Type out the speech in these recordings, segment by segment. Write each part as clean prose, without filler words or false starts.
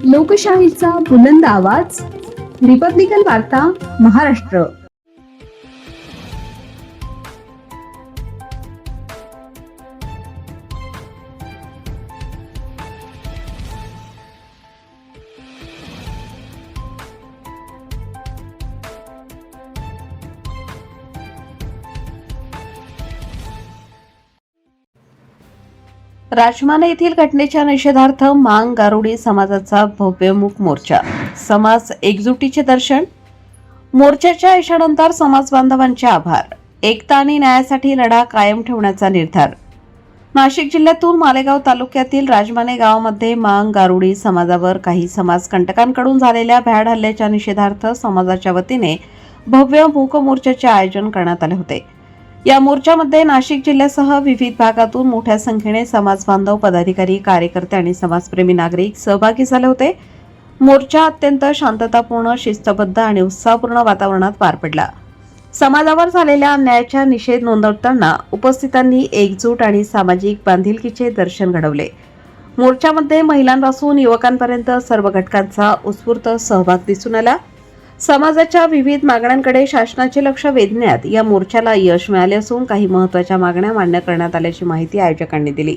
लोकशाहीचा बुलंद आवाज, रिपब्लिकन वार्ता, महाराष्ट्र. राजमाने येथील घटनेच्या निषेधार्थ मांग गारुडी समाजाचा भव्य मूक मोर्चा. समाज एकजुटीचे दर्शन. मोर्चाच्या यशानंतर समाज बांधवांचे आभार. एकता आणि न्यायासाठी लढा कायम ठेवण्याचा निर्धार. नाशिक जिल्ह्यातून मालेगाव तालुक्यातील राजमाने गावामध्ये मांग गारुडी समाजावर काही समाजकंटकांकडून झालेल्या भ्याड हल्ल्याच्या निषेधार्थ समाजाच्या वतीने भव्य मूक मोर्चाचे आयोजन करण्यात आले होते. या मोर्चामध्ये नाशिक जिल्ह्यासह विविध भागातून मोठ्या संख्येने समाज बांधव, पदाधिकारी, कार्यकर्ते आणि समाजप्रेमी नागरिक सहभागी झाले होते. मोर्चा अत्यंत शांततापूर्ण, शिस्तबद्ध आणि उत्साहपूर्ण वातावरणात पार पडला. समाजावर झालेल्या अन्यायाचा निषेध नोंदवताना उपस्थितांनी एकजूट आणि सामाजिक बांधिलकीचे दर्शन घडवले. मोर्चामध्ये महिलांपासून युवकांपर्यंत सर्व घटकांचा उत्स्फूर्त सहभाग दिसून आला. समाजाच्या विविध मागण्यांकडे शासनाचे लक्ष वेधण्यात या मोर्चाला यश मिळाले असून काही महत्त्वाच्या मागण्या मान्य करण्यात आल्याची माहिती आयोजकांनी दिली.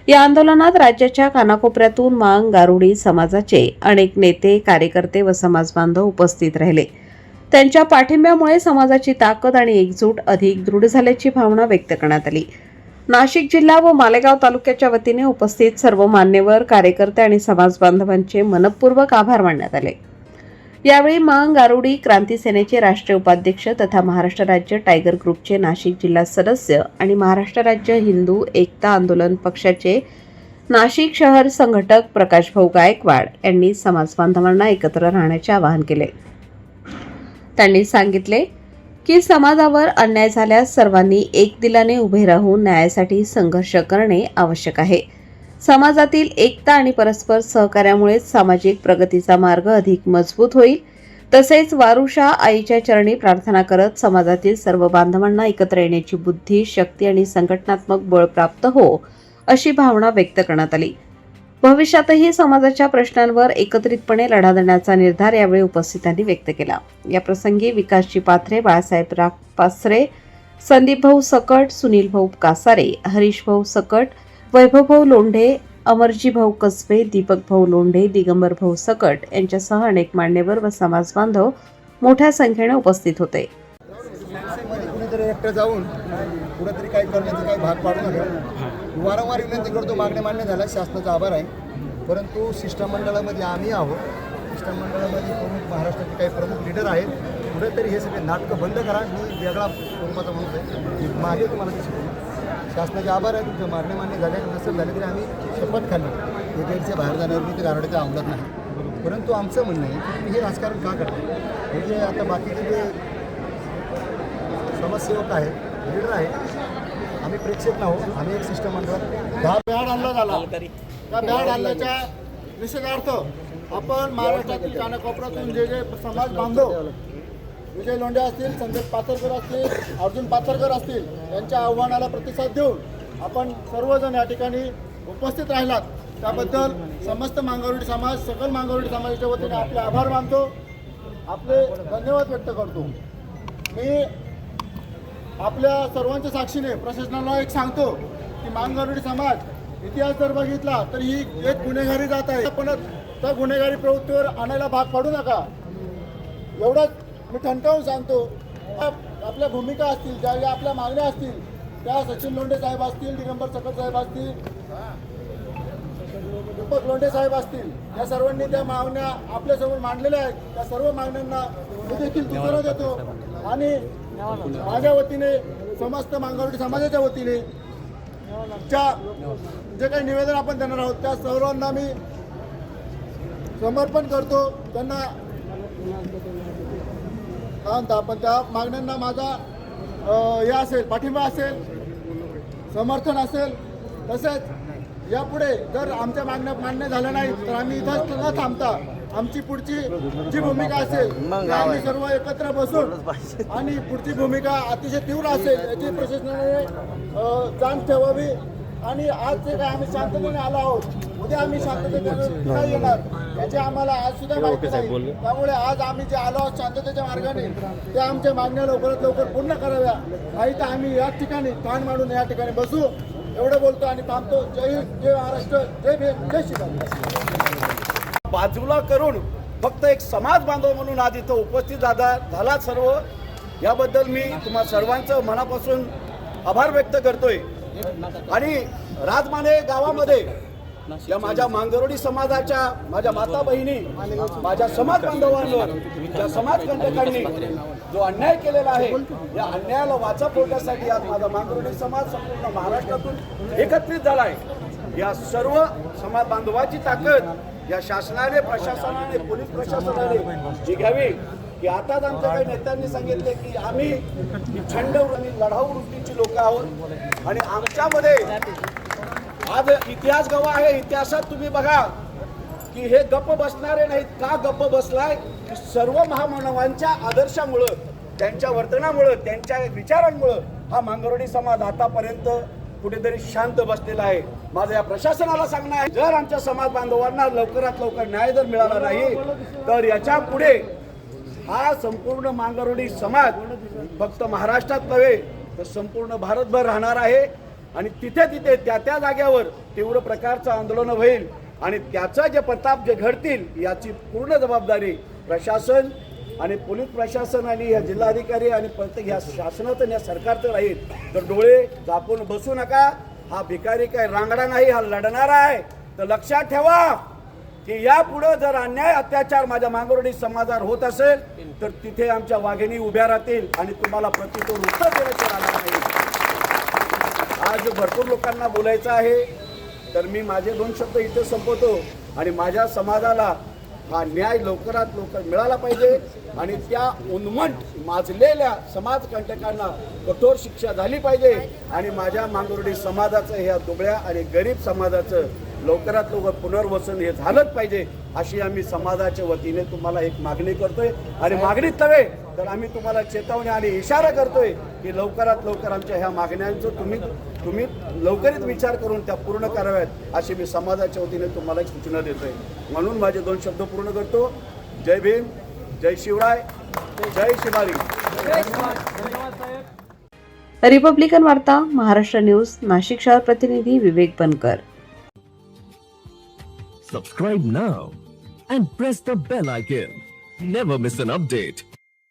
या आंदोलनात राज्याच्या कानाकोपऱ्यातून मांग गारुडी समाजाचे अनेक नेते, कार्यकर्ते व समाज बांधव उपस्थित राहिले. त्यांच्या पाठिंब्यामुळे समाजाची ताकद आणि एकजूट अधिक दृढ झाल्याची भावना व्यक्त करण्यात आली. नाशिक जिल्हा व मालेगाव तालुक्याच्या वतीने उपस्थित सर्व मान्यवर, कार्यकर्ते आणि समाज बांधवांचे मनपूर्वक आभार मानण्यात आले. यावेळी मांग गारुडी क्रांती सेनेचे राष्ट्रीय उपाध्यक्ष तथा महाराष्ट्र राज्य टायगर ग्रुपचे नाशिक जिल्हा सदस्य आणि महाराष्ट्र राज्य हिंदू एकता आंदोलन पक्षाचे नाशिक शहर संघटक प्रकाशभाऊ गायकवाड यांनी समाज बांधवांना एकत्र राहण्याचे आवाहन केले. त्यांनी सांगितले की समाजावर अन्याय झाल्यास सर्वांनी एक दिलाने उभे राहून न्यायासाठी संघर्ष करणे आवश्यक आहे. समाजातील एकता आणि परस्पर सहकार्यामुळे सामाजिक प्रगतीचा मार्ग अधिक मजबूत होईल. तसेच वारुषा आईच्या चरणी प्रार्थना करत समाजातील सर्व बांधवांना एकत्र येण्याची बुद्धी, शक्ती आणि संघटनात्मक बळ प्राप्त हो, अशी भावना व्यक्त करण्यात आली. भविष्यातही समाजाच्या प्रश्नांवर एकत्रितपणे लढा देण्याचा निर्धार यावेळी उपस्थितांनी व्यक्त केला. या प्रसंगी विकासजी पाथरे, बाळासाहेब पासरे, संदीपभाऊ सकट, सुनीलभाऊ कासारे, हरीशभाऊ सकट, वैभवभाऊ लोंढे, अमरजीभाऊ कसबे, दीपकभाऊ लोंढे, दिगंबरभाऊ सकट यांच्यासह अनेक मान्यवर व समाज बांधव मोठ्या संख्येने उपस्थित होते. कुणीतरी एकटं जाऊन कुठेतरी काही करण्याचा काही भाग पाडू नका. वारंवार विनंती करतो, मागण्या मान्य झाल्या, शासनाचा आभार आहे. परंतु शिष्टमंडळामध्ये आम्ही आहोत. शिष्टमंडळामध्ये प्रमुख महाराष्ट्राचे काही प्रमुख लीडर आहेत. कुठेतरी हे सगळे नाटकं बंद करा. मी वेगळा स्वरूपाचा माणूस आहे, मी मागे तुम्हाला ते शिकवलं. शासनाचे आभार आहे. तुमच्या मागण्या मान्य झाल्या नसेल झाले तरी आम्ही शपथ खाल्ली हे गेटच्या बाहेर जाण्यावर मी ते गारवाड्याचं आवडत नाही. परंतु आमचं म्हणणं आहे की तुम्ही हे राजकारण का करता? हे जे आता बाकीचे जे समाजसेवक आहेत, लीडर आहेत, आम्ही प्रेक्षक नाहो. आम्ही एक शिष्टमंडळ भ्याड हल्ला झाला. त्या भ्याड हल्ल्याच्या निषेधार्थ आपण महाराष्ट्रातील कानाकोपऱ्यातून जे जे समाज बांधव, विजय लोंढे असतील, संजय पाथरकर असतील, अर्जुन पाथरकर असतील, यांच्या आव्हानाला प्रतिसाद देऊन आपण सर्वजण या ठिकाणी उपस्थित राहिलात त्याबद्दल समस्त मांगारुडी समाज, सकल मांगारुडी समाजाच्या वतीने आपले आभार मानतो, आपले धन्यवाद व्यक्त करतो. मी आपल्या सर्वांच्या साक्षीने प्रशासनाला एक सांगतो की मांगारुडी समाज इतिहास जर बघितला तर ही एक गुन्हेगारी जात आहे. पण त्या गुन्हेगारी प्रवृत्तीवर आणायला भाग पाडू नका, एवढंच मी ठणकावून सांगतो. आपल्या भूमिका असतील, ज्या आपल्या मागण्या असतील, त्या सचिन लोंढे साहेब असतील, दिगंबर सकट साहेब असतील, दीपक लोंढे साहेब असतील, या सर्वांनी त्या मागण्या आपल्यासमोर मांडलेल्या आहेत. त्या सर्व मागण्यांना मी देखील दुजोरा देतो आणि माझ्या वतीने, समस्त मांगारुडी समाजाच्या वतीने जे काही निवेदन आपण देणार आहोत त्या सर्वांना मी समर्पण करतो. त्यांना पण त्या मागण्यांना माझा हे असेल, पाठिंबा असेल, समर्थन असेल. तसेच यापुढे जर आमच्या मागण्या मान्य झाल्या नाही तर आम्ही इथंच न थांबता आमची पुढची जी भूमिका असेल ती आम्ही सर्व एकत्र बसून आणि पुढची भूमिका अतिशय तीव्र असेल याची प्रशासनाने जाण ठेवावी आणि आज जे काय आम्ही शांततेने आलो आहोत, उद्या आम्ही शांततेने नाही येणार याची आम्हाला आज सुद्धा माहिती नाही. त्यामुळे आज आम्ही जे आलो आहोत शांततेच्या मार्गाने, त्या आमच्या मागण्या लवकरात लवकर पूर्ण कराव्या. नाही तर आम्ही या ठिकाणी कान मांडून या ठिकाणी बसू. एवढं बोलतो आणि थांबतो. जय हिंद, जय महाराष्ट्र, जय भीम, जय शिवराय. बाजूला करून फक्त एक समाज बांधव म्हणून आज इथं उपस्थित झाला सर्व, याबद्दल मी तुम्हा सर्वांचं मनापासून आभार व्यक्त करतोय. आणि राजमाने गावामध्ये या माझ्या मांगरोळी समाजाच्या माझ्या माता बहिणी, माझ्या समाज बांधवांवर, त्या समाजकंटकांनी जो अन्याय केलेला आहे, या अन्यायाला वाचा फोडण्यासाठी आज माझा मांगरोळी समाज संपूर्ण महाराष्ट्रातून एकत्रित झाला आहे. या सर्व समाज बांधवाची ताकद या शासनाने, प्रशासनाने, पोलीस प्रशासनाने जी घ्यावी, की आताच आमच्या काही नेत्यांनी सांगितले की आम्ही थंड आणि लढाऊ वृत्तीची लोक आहोत आणि आमच्यामध्ये आज इतिहास गवा आहे. इतिहासात तुम्ही बघा की हे गप्प बसणारे नाहीत. का गप्प बसलाय? की सर्व महामानवांच्या आदर्शामुळं, त्यांच्या वर्तनामुळं, त्यांच्या विचारांमुळं हा मांगरोळी समाज आतापर्यंत कुठेतरी शांत बसलेला आहे. माझं या प्रशासनाला सांगणं आहे, जर आमच्या समाज बांधवांना लवकरात लवकर न्याय जर मिळाला नाही तर याच्या पुढे हा संपूर्ण मांगरोळी समाज फक्त महाराष्ट्रात नव्हे तर संपूर्ण भारतभर राहणार आहे. आणि तिथे तिथे त्या त्या जाग्यावर तीव्र प्रकारचं आंदोलन होईल आणि त्याचं जे प्रताप जे घडतील याची पूर्ण जबाबदारी प्रशासन आणि पोलीस प्रशासन आणि या जिल्हाधिकारी आणि प्रत्येक या शासनाचं या सरकारचं राहील. तर डोळे झाकून बसू नका. हा भिकारी काय रांगडा नाही, हा लढणारा आहे. तर लक्षात ठेवा की यापुढे जर अन्याय अत्याचार माझ्या मांगरोळी समाजावर होत असेल तर तिथे आमच्या वाघिणी उभ्या राहतील आणि तुम्हाला प्रतितोड उत्तर देण्याचं राहणार नाही. आज भरपूर लोकांना बोलायचं आहे, तर मी माझे 2 शब्द इथे संपवतो. आणि माझ्या समाजाला हा न्याय लवकरात लवकर मिळाला पाहिजे आणि त्या उन्मंत माजलेल्या समाजकंटकांना कठोर शिक्षा झाली पाहिजे आणि माझ्या मांगरोळी समाजाचं, ह्या दुबळ्या आणि गरीब समाजाचं लवकरात लवकर पुनर्वसन हे झालंच पाहिजे, अशी आम्ही समाजाच्या वतीने तुम्हाला एक मागणी करतोय. आणि मागणीत नव्हे तर आम्ही तुम्हाला चेतावणी आणि इशारा करतोय की लवकरात लवकर आमच्या ह्या मागण्यांचं तुम्ही लवकरच विचार करून त्या पूर्ण कराव्यात, अशी मी समाजाच्या वतीने तुम्हाला एक सूचना देतोय. म्हणून माझे 2 शब्द पूर्ण करतो. जय भीम, जय शिवराय, जय शिवारी. रिपब्लिकन वार्ता, महाराष्ट्र न्यूज, नाशिक शहर प्रतिनिधी विवेक बनकर. Subscribe now and press the bell icon. Never miss an update.